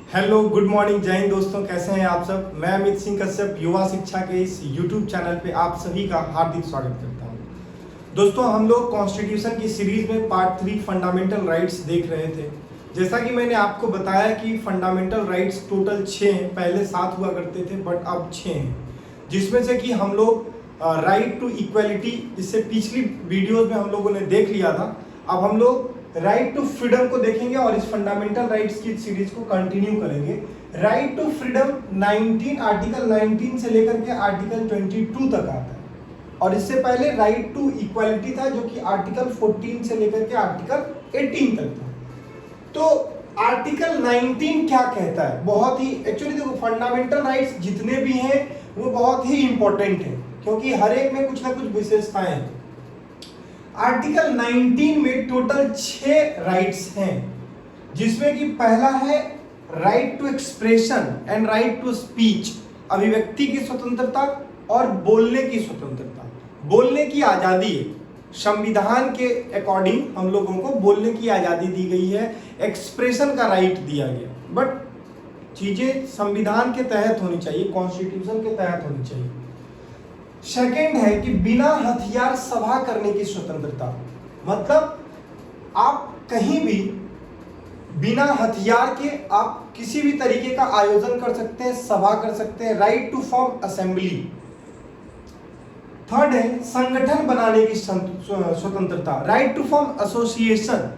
Hello, good morning, जय हिंद दोस्तों। कैसे हैं आप सब। मैं अमित सिंह कश्यप युवा शिक्षा के इस यूट्यूब चैनल पे आप सभी का हार्दिक स्वागत करता हूं। दोस्तों, हम लोग कॉन्स्टिट्यूशन की सीरीज में पार्ट 3 फंडामेंटल राइट्स देख रहे थे। जैसा कि मैंने आपको बताया कि फंडामेंटल राइट्स टोटल 6 हैं। पहले 7 हुआ करते थे बट अब 6 हैं, जिसमें से कि हम लोग राइट टू इक्वलिटी, इससे पिछली वीडियोज में हम लोगों ने देख लिया था। अब हम लोग राइट टू फ्रीडम को देखेंगे और इस फंडामेंटल राइट्स की सीरीज को कंटिन्यू करेंगे। राइट टू फ्रीडम 19 आर्टिकल 19 से लेकर के आर्टिकल 22 तक आता है, और इससे पहले राइट टू इक्वालिटी था जो कि आर्टिकल 14 से लेकर के आर्टिकल 18 तक था। तो आर्टिकल 19 क्या कहता है? बहुत ही एक्चुअली देखो, फंडामेंटल राइट्स जितने भी हैं वो बहुत ही इंपॉर्टेंट है, क्योंकि हर एक में कुछ ना कुछ विशेषताएं हैं। आर्टिकल 19 में टोटल 6 राइट्स हैं, जिसमें कि पहला है right to expression and right to speech, अभिव्यक्ति की स्वतंत्रता और बोलने की स्वतंत्रता। बोलने की आजादी है, संविधान के अकॉर्डिंग हम लोगों को बोलने की आजादी दी गई है, एक्सप्रेशन का राइट दिया गया, बट चीजें संविधान के तहत होनी चाहिए, कॉन्स्टिट्यूशन के तहत होनी चाहिए। सेकेंड है कि बिना हथियार सभा करने की स्वतंत्रता, मतलब आप कहीं भी बिना हथियार के आप किसी भी तरीके का आयोजन कर सकते हैं, सभा कर सकते हैं। Right to form assembly. Third है संगठन बनाने की स्वतंत्रता, राइट टू फॉर्म एसोसिएशन,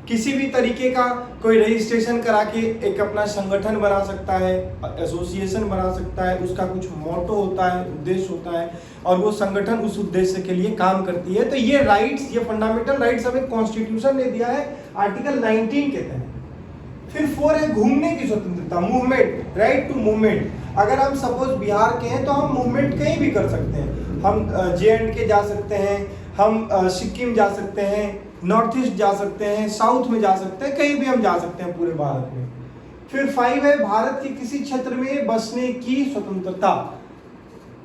किसी भी तरीके का कोई रजिस्ट्रेशन करा के एक अपना संगठन बना सकता है, एसोसिएशन बना सकता है, उसका कुछ मोटो होता है, उद्देश्य होता है, और वो संगठन उस उद्देश्य के लिए काम करती है। तो ये राइट्स, ये फंडामेंटल राइट्स हमें कॉन्स्टिट्यूशन ने दिया है आर्टिकल 19 के तहत। फिर 4 है घूमने की स्वतंत्रता, मूवमेंट, राइट टू मूवमेंट। अगर हम सपोज बिहार के हैं तो हम मूवमेंट कहीं भी कर सकते हैं। हम J&K जा सकते हैं, हम सिक्किम जा सकते हैं, नॉर्थ ईस्ट जा सकते हैं, साउथ में जा सकते हैं, कहीं भी हम जा सकते हैं पूरे भारत में। फिर 5 है भारत के किसी क्षेत्र में बसने की स्वतंत्रता,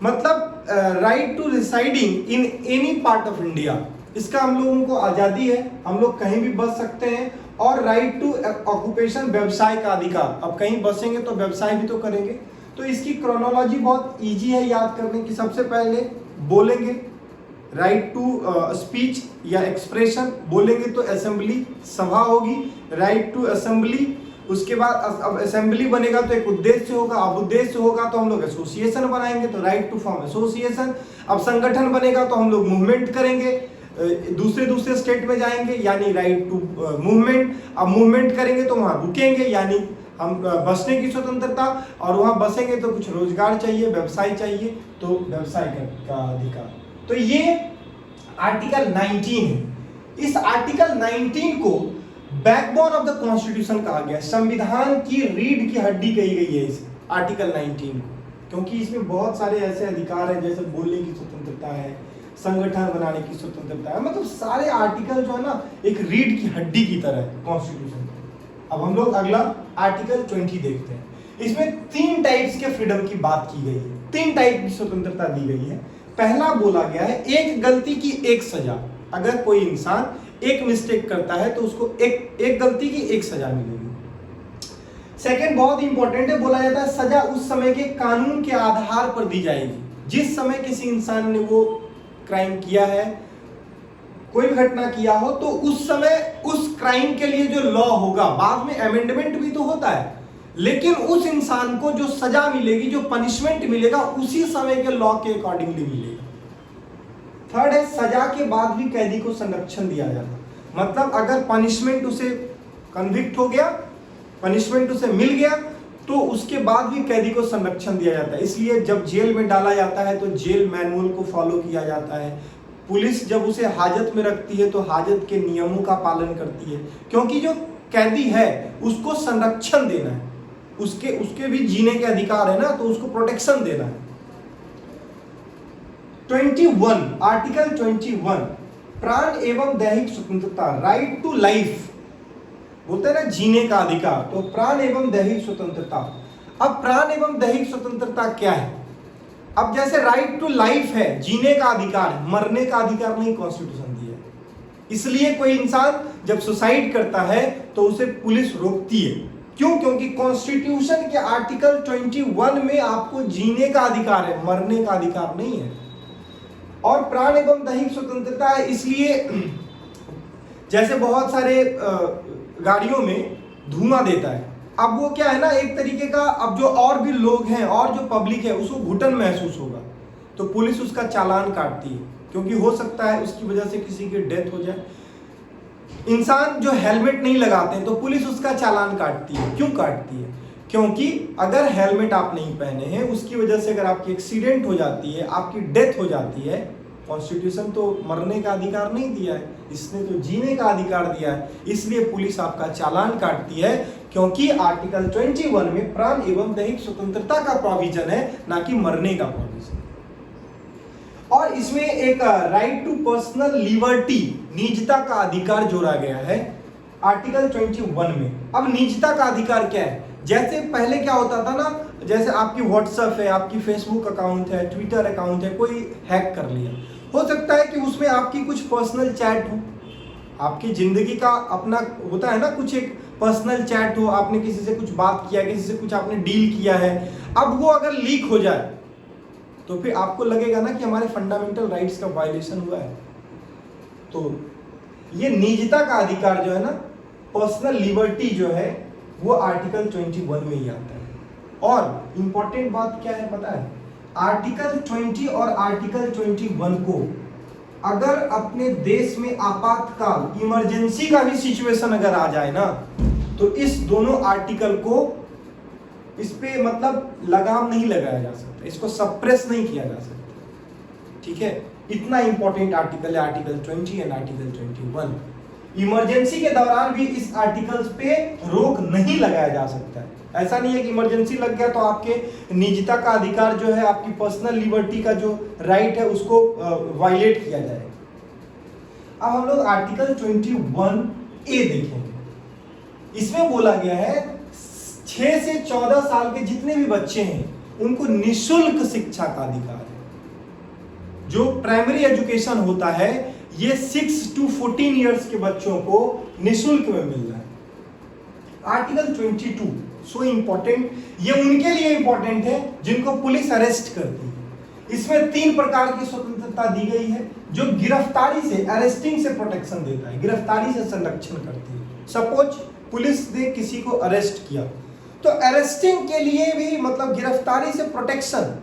मतलब right to residing in any part of India. इसका हम लोगों को आजादी है, हम लोग कहीं भी बस सकते हैं। और राइट टू ऑक्यूपेशन, व्यवसाय का अधिकार, अब कहीं बसेंगे तो व्यवसाय भी तो करेंगे। तो इसकी क्रोनोलॉजी बहुत इजी है याद करने की। सबसे पहले बोलेंगे राइट टू स्पीच या एक्सप्रेशन, बोलेंगे तो असेंबली, सभा होगी, राइट टू असेंबली। उसके बाद अब असेंबली बनेगा तो एक उद्देश्य होगा, अब उद्देश्य होगा तो हम लोग एसोसिएशन बनाएंगे, तो राइट टू फॉर्म एसोसिएशन। अब संगठन बनेगा तो हम लोग मूवमेंट करेंगे, दूसरे स्टेट में जाएंगे, यानी राइट टू मूवमेंट। अब मूवमेंट करेंगे तो वहां रुकेंगे, यानी हम बसने की स्वतंत्रता, और वहां बसेंगे तो कुछ रोजगार चाहिए, व्यवसाय चाहिए, तो व्यवसाय का अधिकार। तो ये आर्टिकल 19 है। इस आर्टिकल 19 को बैकबोन ऑफ द कॉन्स्टिट्यूशन कहा गया है, संविधान की रीढ़ की हड्डी कही गई है इस आर्टिकल 19 को, क्योंकि इसमें बहुत सारे ऐसे अधिकार हैं, जैसे बोलने की स्वतंत्रता है, संगठन बनाने की स्वतंत्रता है, मतलब सारे आर्टिकल जो है ना एक रीढ़ की हड्डी की तरह है कॉन्स्टिट्यूशन। अब हम लोग अगला आर्टिकल 20 देखते हैं। इसमें 3 टाइप्स के फ्रीडम की बात की गई है, 3 टाइप की स्वतंत्रता दी गई है। पहला बोला गया है एक गलती की एक सजा, अगर कोई इंसान एक मिस्टेक करता है तो उसको एक गलती की एक सजा मिलेगी। सेकंड बहुत इंपॉर्टेंट है, बोला जाता है सजा उस समय के कानून के आधार पर दी जाएगी। जिस समय किसी इंसान ने वो क्राइम किया है, कोई भी घटना किया हो, तो उस समय उस क्राइम के लिए जो लॉ होगा, बाद में अमेंडमेंट भी तो होता है, लेकिन उस इंसान को जो सजा मिलेगी, जो पनिशमेंट मिलेगा, उसी समय के लॉ के अकॉर्डिंगली मिलेगा। थर्ड है सजा के बाद भी कैदी को संरक्षण दिया जाता, मतलब अगर पनिशमेंट उसे कन्विक्ट हो गया, पनिशमेंट उसे मिल गया, तो उसके बाद भी कैदी को संरक्षण दिया जाता है। इसलिए जब जेल में डाला जाता है तो जेल मैनुअल को फॉलो किया जाता है। पुलिस जब उसे हाजत में रखती है तो हाजत के नियमों का पालन करती है, क्योंकि जो कैदी है उसको संरक्षण देना है, उसके भी जीने के अधिकार है ना, तो उसको प्रोटेक्शन देना है। 21 आर्टिकल 21 प्राण एवं दैहिक स्वतंत्रता, राइट टू लाइफ, बोलते हैं ना जीने का अधिकार, तो प्राण एवं दैहिक स्वतंत्रता। अब प्राण एवं दैहिक स्वतंत्रता क्या है? अब जैसे राइट टू लाइफ है, जीने का अधिकार, मरने का अधिकार नहीं कॉन्स्टिट्यूशन दिया। इसलिए कोई इंसान जब सुसाइड करता है तो उसे पुलिस रोकती है, क्यों? क्योंकि कॉन्स्टिट्यूशन के आर्टिकल 21 में आपको जीने का अधिकार है, मरने का अधिकार नहीं है। और प्राण एवं दैहिक स्वतंत्रता है, इसलिए जैसे बहुत सारे गाड़ियों में धुआं देता है, अब वो क्या है ना, एक तरीके का, अब जो और भी लोग हैं और जो पब्लिक है उसको घुटन महसूस होगा, तो पुलिस उसका चालान काटती है, क्योंकि हो सकता है उसकी वजह से किसी की डेथ हो जाए। इंसान जो हेलमेट नहीं लगाते हैं तो पुलिस उसका चालान काटती है। क्यों काटती है? क्योंकि अगर हेलमेट आप नहीं पहने हैं, उसकी वजह से अगर आपकी एक्सीडेंट हो जाती है, आपकी डेथ हो जाती है, कॉन्स्टिट्यूशन तो मरने का अधिकार नहीं दिया है, इसने तो जीने का अधिकार दिया है, इसलिए पुलिस आपका चालान काटती है, क्योंकि आर्टिकल 21 में प्राण एवं दैहिक स्वतंत्रता का प्रोविजन है, ना कि मरने का प्रोविजन। और इसमें एक राइट टू पर्सनल लिबर्टी, निजता का अधिकार जोड़ा गया है आर्टिकल 21 में। अब निजता का अधिकार क्या है? जैसे पहले क्या होता था ना, जैसे आपकी व्हाट्सएप है, आपकी फेसबुक अकाउंट है, ट्विटर अकाउंट है, कोई हैक कर लिया, हो सकता है कि उसमें आपकी कुछ पर्सनल चैट हो, आपकी जिंदगी का अपना होता है ना, कुछ एक पर्सनल चैट हो, आपने किसी से कुछ बात किया, किसी से कुछ आपने डील किया है, अब वो अगर लीक हो जाए तो फिर आपको लगेगा ना कि हमारे फंडामेंटल राइट्स का वायलेशन हुआ है। तो ये निजता का अधिकार जो है ना, पर्सनल लिबर्टी जो है, वो आर्टिकल 21 में ही आता है। और इंपॉर्टेंट बात क्या है पता है? आर्टिकल 20 और आर्टिकल 21 को अगर अपने देश में आपातकाल, इमरजेंसी का भी सिचुएशन अगर आ जाए ना, तो इस दोनों आर्टिकल को इस पे मतलब लगाम नहीं लगाया जा सकता, इसको सप्रेस नहीं किया जा सकता। ठीक है, इतना इंपॉर्टेंट आर्टिकल है आर्टिकल 20 एंड आर्टिकल 21। इमरजेंसी के दौरान भी इस आर्टिकल्स पे रोक नहीं लगाया जा सकता है। ऐसा नहीं है कि इमरजेंसी लग गया तो आपके निजता का अधिकार जो है, आपकी पर्सनल लिबर्टी का जो राइट है, उसको वायलेट किया जाए। अब हम लोग आर्टिकल 21A देखेंगे। इसमें बोला गया है 6 से 14 साल के जितने भी बच्चे हैं उनको निशुल्क शिक्षा का अधिकार है। जो प्राइमरी एजुकेशन होता है ये 6 to 14 इयर्स के बच्चों को निशुल्क में मिल रहा है। आर्टिकल 22 सो इंपॉर्टेंट, ये उनके लिए इंपॉर्टेंट है जिनको पुलिस अरेस्ट करती है। इसमें 3 प्रकार की स्वतंत्रता दी गई है, जो गिरफ्तारी से, अरेस्टिंग से प्रोटेक्शन देता है, गिरफ्तारी से संरक्षण करती है। सपोज पुलिस ने किसी को अरेस्ट किया, तो अरेस्टिंग के लिए भी, मतलब गिरफ्तारी से प्रोटेक्शन,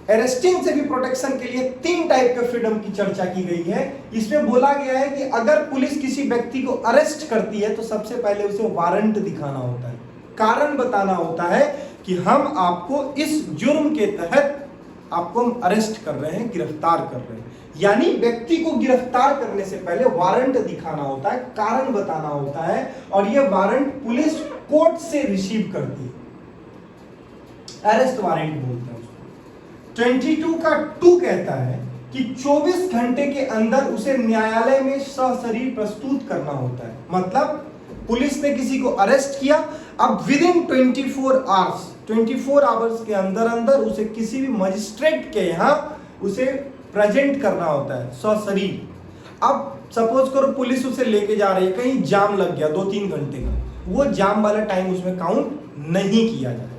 अरेस्टिंग से भी प्रोटेक्शन के लिए 3 टाइप के फ्रीडम की चर्चा की गई है। इसमें बोला गया है कि अगर पुलिस किसी व्यक्ति को अरेस्ट करती है तो सबसे पहले उसे वारंट दिखाना होता है, कारण बताना होता है कि हम आपको इस जुर्म के तहत आपको हम अरेस्ट कर रहे हैं, गिरफ्तार कर रहे हैं। यानी व्यक्ति को गिरफ्तार करने से पहले वारंट दिखाना होता है, कारण बताना होता है, और यह वारंट पुलिस कोर्ट से रिसीव करती है, अरेस्ट वारंट बोलते हैं उसको। 22 का 2 कहता है कि 24 घंटे के अंदर उसे न्यायालय में सशरीर प्रस्तुत करना होता है। मतलब पुलिस ने किसी को अरेस्ट किया, अब विदिन 24 आवर्स के अंदर अंदर उसे किसी भी मजिस्ट्रेट के यहाँ उसे प्रेजेंट करना होता है सशरीर। अब सपोज करो पुलिस उसे लेके जा रही है, कहीं जाम लग गया 2-3 घंटे का, वो जाम वाला टाइम उसमें काउंट नहीं किया जाएगा।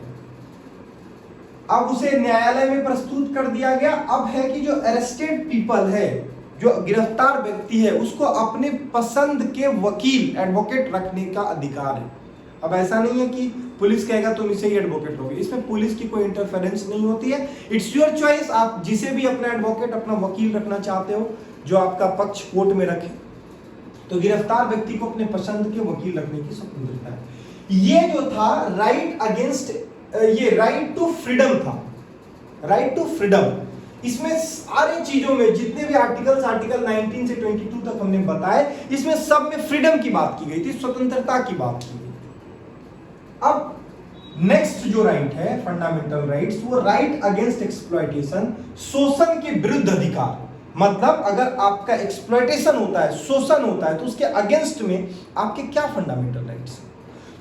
अब उसे न्यायालय में प्रस्तुत कर दिया गया। अब है कि जो अरेस्टेड पीपल है, जो गिरफ्तार व्यक्ति है, उसको अपने पसंद के वकील, एडवोकेट रखने का अधिकार है। अब ऐसा नहीं है कि पुलिस कहेगा तुम इसे ही एडवोकेट रहोगे, इसमें पुलिस की कोई इंटरफेरेंस नहीं होती है। इट्स योर चॉइस, आप जिसे भी अपना एडवोकेट, अपना वकील रखना चाहते हो जो आपका पक्ष कोर्ट में रखे। तो गिरफ्तार व्यक्ति को अपने पसंद के वकील रखने की स्वतंत्रता है। ये जो था राइट अगेंस्ट, ये राइट टू फ्रीडम था, राइट टू फ्रीडम। इसमें सारी चीजों में जितने भी आर्टिकल्स, आर्टिकल 19 से 22 तक हमने बताए, इसमें सब में फ्रीडम की बात की गई थी, स्वतंत्रता की बात की गई। अब नेक्स्ट जो राइट है, फंडामेंटल राइट्स, वो राइट अगेंस्ट एक्सप्लॉयटेशन, शोषण के विरुद्ध अधिकार। मतलब अगर आपका एक्सप्लॉयटेशन होता है, शोषण होता है, तो उसके अगेंस्ट में आपके क्या फंडामेंटल राइट्स हैं।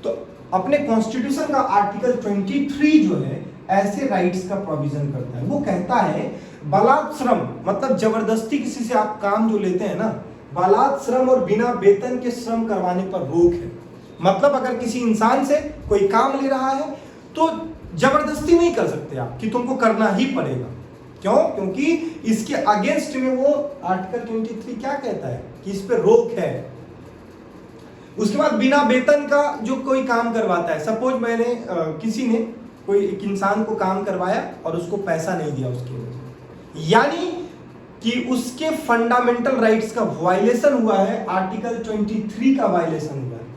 तो अपने कॉन्स्टिट्यूशन का आर्टिकल 23 जो है ऐसे राइट्स का प्रोविजन करता है। वो कहता है बलात् श्रम, मतलब जबरदस्ती किसी से आप काम जो लेते हैं ना, बलात् श्रम और बिना वेतन के श्रम करवाने पर रोक है। मतलब अगर किसी इंसान से कोई काम ले रहा है तो जबरदस्ती नहीं कर सकते आप कि तुमको करना ही पड़ेगा। क्यों? क्योंकि इसके अगेंस्ट में वो आर्टिकल 23 क्या कहता है कि इस पे रोक है। उसके बाद बिना वेतन का जो कोई काम करवाता है, सपोज मैंने किसी ने कोई एक इंसान को काम करवाया और उसको पैसा नहीं दिया उसकी वजह से, यानी कि उसके फंडामेंटल राइट्स का वायलेशन हुआ है, आर्टिकल 23 का वायलेशन हुआ है।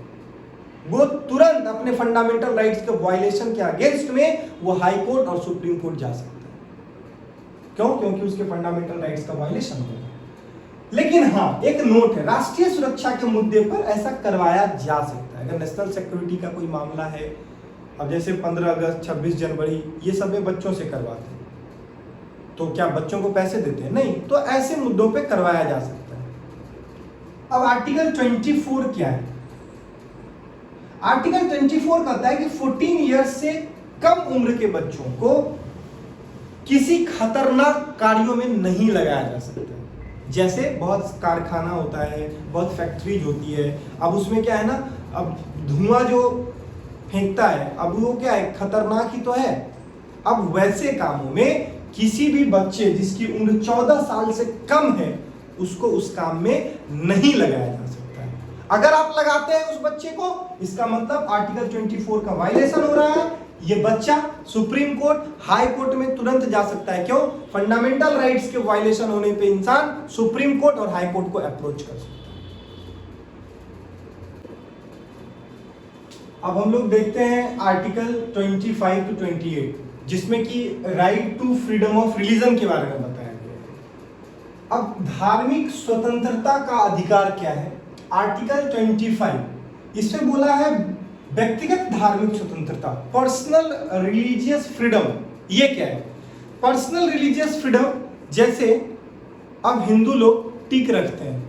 वो तुरंत अपने फंडामेंटल राइट्स के वायलेशन के अगेंस्ट में वो हाई कोर्ट और सुप्रीम कोर्ट जा सकता है। क्यों? क्योंकि उसके फंडामेंटल राइट्स का वायलेशन हुआ है। लेकिन हाँ, एक नोट है, राष्ट्रीय सुरक्षा के मुद्दे पर ऐसा करवाया जा सकता है। अगर नेशनल सिक्योरिटी का कोई मामला है, अब जैसे 15 अगस्त 26 जनवरी ये सब बच्चों से करवाते हैं, तो क्या बच्चों को पैसे देते हैं? नहीं। तो ऐसे मुद्दों पे करवाया जा सकता है। अब आर्टिकल 24 क्या है? आर्टिकल 24 कहता है कि 14 ईयर्स से कम उम्र के बच्चों को किसी खतरनाक कार्यों में नहीं लगाया जा सकता। जैसे बहुत कारखाना होता है, बहुत फैक्ट्रीज होती है, अब उसमें क्या है ना, अब धुआं जो फेंकता है, अब वो क्या है, खतरनाक ही तो है। अब वैसे कामों में किसी भी बच्चे जिसकी उम्र 14 साल से कम है उसको उस काम में नहीं लगाया जा सकता है। अगर आप लगाते हैं उस बच्चे को, इसका मतलब आर्टिकल 24 का वायलेशन हो रहा है। ये बच्चा सुप्रीम कोर्ट, हाई कोर्ट में तुरंत जा सकता है। क्यों? फंडामेंटल राइट्स के वायलेशन होने पे इंसान सुप्रीम कोर्ट और हाई कोर्ट को अप्रोच कर सकता है। अब हम लोग देखते हैं आर्टिकल 25 to 28, जिसमें कि right to freedom of religion के बारे में बताया गया है। अब धार्मिक स्वतंत्रता का अधिकार क्या है? आर्टिकल 25 इसमें बोला है व्यक्तिगत धार्मिक स्वतंत्रता, पर्सनल रिलीजियस फ्रीडम। ये क्या है? पर्सनल रिलीजियस फ्रीडम, जैसे अब हिंदू लोग टिक रखते हैं,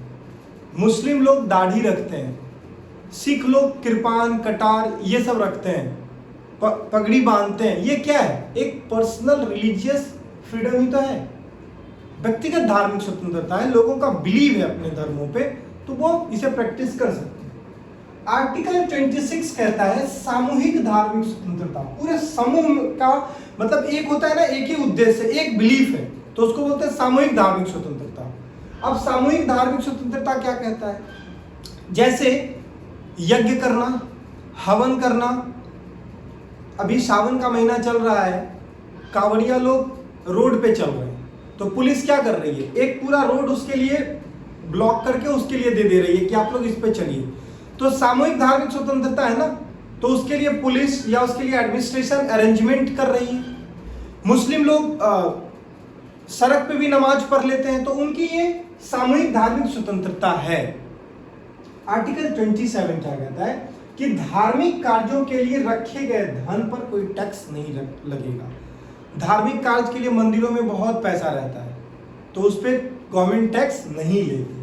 मुस्लिम लोग दाढ़ी रखते हैं, सिख लोग कृपान कटार ये सब रखते हैं, पगड़ी बांधते हैं। ये क्या है? एक पर्सनल रिलीजियस फ्रीडम ही तो है, व्यक्तिगत धार्मिक स्वतंत्रता है। लोगों का बिलीव है अपने धर्मों पे, तो वो इसे प्रैक्टिस कर सकते हैं। आर्टिकल 26 कहता है सामूहिक धार्मिक स्वतंत्रता। पूरे समूह का मतलब एक होता है ना, एक ही उद्देश्य, एक बिलीफ है, तो उसको बोलते हैं सामूहिक धार्मिक स्वतंत्रता। अब सामूहिक धार्मिक स्वतंत्रता क्या कहता है? जैसे यज्ञ करना, हवन करना। अभी सावन का महीना चल रहा है, कांवड़िया लोग रोड पे चल रहे हैं, तो पुलिस क्या कर रही है? एक पूरा रोड उसके लिए ब्लॉक करके उसके लिए दे रही है कि आप लोग इस पे चलिए। तो सामूहिक धार्मिक स्वतंत्रता है ना, तो उसके लिए पुलिस या उसके लिए एडमिनिस्ट्रेशन अरेंजमेंट कर रही है। मुस्लिम लोग सड़क पे भी नमाज पढ़ लेते हैं, तो उनकी ये सामूहिक धार्मिक स्वतंत्रता है। आर्टिकल 27 क्या कहता है कि धार्मिक कार्यों के लिए रखे गए धन पर कोई टैक्स नहीं लगेगा। धार्मिक कार्य के लिए मंदिरों में बहुत पैसा रहता है, तो उस पर गवर्नमेंट टैक्स नहीं लेती।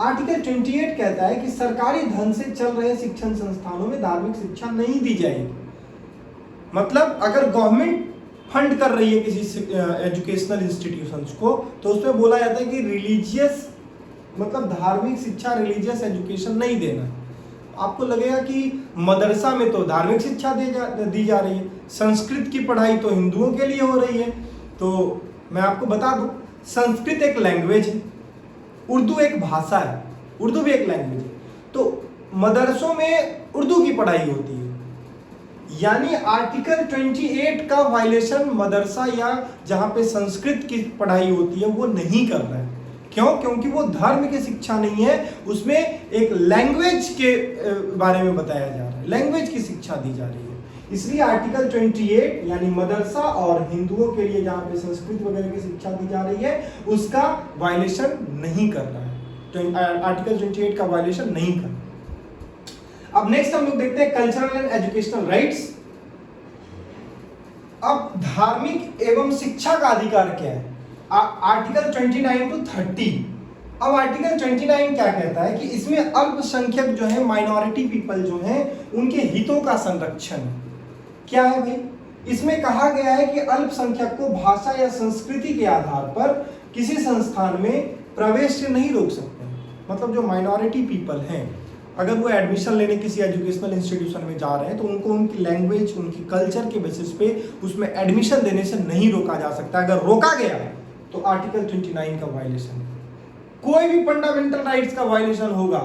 आर्टिकल 28 कहता है कि सरकारी धन से चल रहे शिक्षण संस्थानों में धार्मिक शिक्षा नहीं दी जाएगी। मतलब अगर गवर्नमेंट फंड कर रही है किसी एजुकेशनल इंस्टीट्यूशंस को, तो उसमें बोला जाता है कि रिलीजियस मतलब धार्मिक शिक्षा, रिलीजियस एजुकेशन नहीं देना। आपको लगेगा कि मदरसा में तो धार्मिक शिक्षा दी जा रही है, संस्कृत की पढ़ाई तो हिंदुओं के लिए हो रही है। तो मैं आपको बता दूं, संस्कृत एक लैंग्वेज है, उर्दू एक भाषा है, उर्दू भी एक लैंग्वेज है, तो मदरसों में उर्दू की पढ़ाई होती है। यानी आर्टिकल 28 का वायलेशन मदरसा या जहां पे संस्कृत की पढ़ाई होती है वो नहीं कर रहा है। क्यों? क्योंकि वो धर्म की शिक्षा नहीं है, उसमें एक लैंग्वेज के बारे में बताया जा रहा है, लैंग्वेज की शिक्षा दी जा रही है। इसलिए आर्टिकल 28 यानी मदरसा और हिंदुओं के लिए जहां पे संस्कृत वगैरह की शिक्षा दी जा रही है उसका वायलेशन नहीं कर रहा है, तो आर्टिकल 28 का वायलेशन नहीं कर रहा। अब नेक्स्ट हम लोग देखते हैं कल्चरल एंड एजुकेशनल राइट्स। अब धार्मिक एवं शिक्षा का अधिकार क्या है? Article 29 to 30। अब आर्टिकल 29 क्या कहता है कि इसमें अल्पसंख्यक जो है, माइनॉरिटी पीपल जो हैं, उनके हितों का संरक्षण क्या है भाई? इसमें कहा गया है कि अल्पसंख्यक को भाषा या संस्कृति के आधार पर किसी संस्थान में प्रवेश से नहीं रोक सकते। मतलब जो माइनॉरिटी पीपल हैं, अगर वो एडमिशन लेने किसी एजुकेशनल इंस्टीट्यूशन में जा रहे हैं तो उनको उनकी लैंग्वेज, उनकी कल्चर के बेसिस पे उसमें एडमिशन देने से नहीं रोका जा सकता। अगर रोका गया तो आर्टिकल 29 का वायलेशन, कोई भी फंडामेंटल राइट्स का वायलेशन होगा,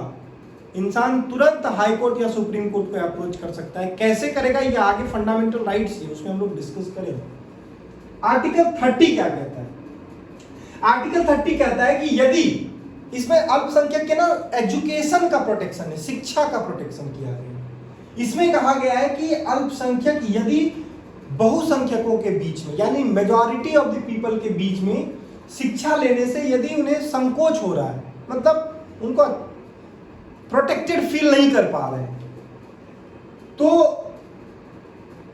इंसान तुरंत हाई कोर्ट या सुप्रीम कोर्ट को अप्रोच कर सकता है। कैसे करेगा ये आगे फंडामेंटल राइट्स है, उसमें हम लोग डिस्कस करेंगे। आर्टिकल 30 क्या कहता है? आर्टिकल 30 कहता है कि यदि इसमें अल्पसंख्यक के ना एजुकेशन का प्रोटेक्शन है, शिक्षा का प्रोटेक्शन किया गया है। इसमें कहा गया है कि अल्पसंख्यक यदि बहुसंख्यकों के बीच में, यानी मेजॉरिटी ऑफ द पीपल के बीच में शिक्षा लेने से यदि उन्हें संकोच हो रहा है, मतलब उनको प्रोटेक्टेड फील नहीं कर पा रहे हैं, तो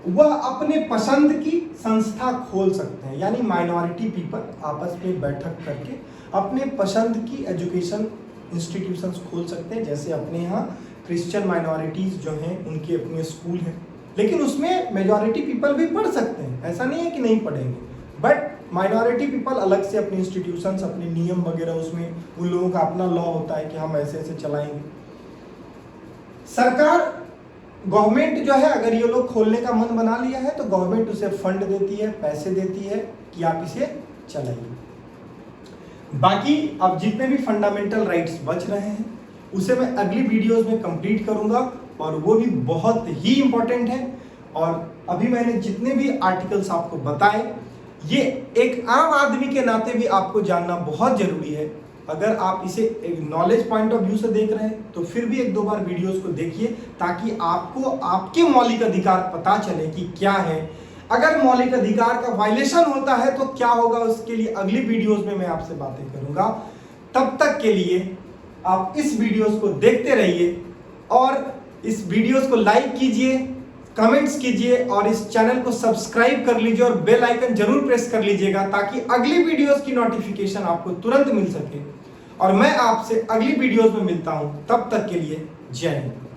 वह अपने पसंद की संस्था खोल सकते हैं। यानी माइनॉरिटी पीपल आपस में बैठक करके अपने पसंद की एजुकेशन इंस्टीट्यूशंस खोल सकते हैं। जैसे अपने यहाँ क्रिश्चियन माइनॉरिटीज जो हैं उनके अपने स्कूल हैं, लेकिन उसमें मेजॉरिटी पीपल भी पढ़ सकते हैं, ऐसा नहीं है कि नहीं पढ़ेंगे, बट माइनॉरिटी पीपल अलग से अपने इंस्टीट्यूशंस, अपने नियम वगैरह, उसमें उन लोगों का अपना लॉ होता है कि हम ऐसे ऐसे चलाएंगे। सरकार, गवर्नमेंट जो है, अगर ये लोग खोलने का मन बना लिया है तो गवर्नमेंट उसे फंड देती है, पैसे देती है कि आप इसे चलाइए। बाकी अब जितने भी फंडामेंटल राइट्स बच रहे हैं उसे मैं अगली वीडियोस में कंप्लीट करूंगा, और वो भी बहुत ही इंपॉर्टेंट है। और अभी मैंने जितने भी आर्टिकल्स आपको बताए, ये एक आम आदमी के नाते भी आपको जानना बहुत जरूरी है। अगर आप इसे एक नॉलेज पॉइंट ऑफ व्यू से देख रहे हैं तो फिर भी एक दो बार वीडियोस को देखिए, ताकि आपको आपके मौलिक अधिकार पता चले कि क्या है। अगर मौलिक अधिकार का वायलेशन होता है तो क्या होगा, उसके लिए अगली वीडियोस में मैं आपसे बातें करूंगा। तब तक के लिए आप इस वीडियोस को देखते रहिए, और इस वीडियोस को लाइक कीजिए, कमेंट्स कीजिए, और इस चैनल को सब्सक्राइब कर लीजिए, और बेल आइकन जरूर प्रेस कर लीजिएगा, ताकि अगली वीडियोस की नोटिफिकेशन आपको तुरंत मिल सके। और मैं आपसे अगली वीडियोस में मिलता हूं, तब तक के लिए जय हिंद।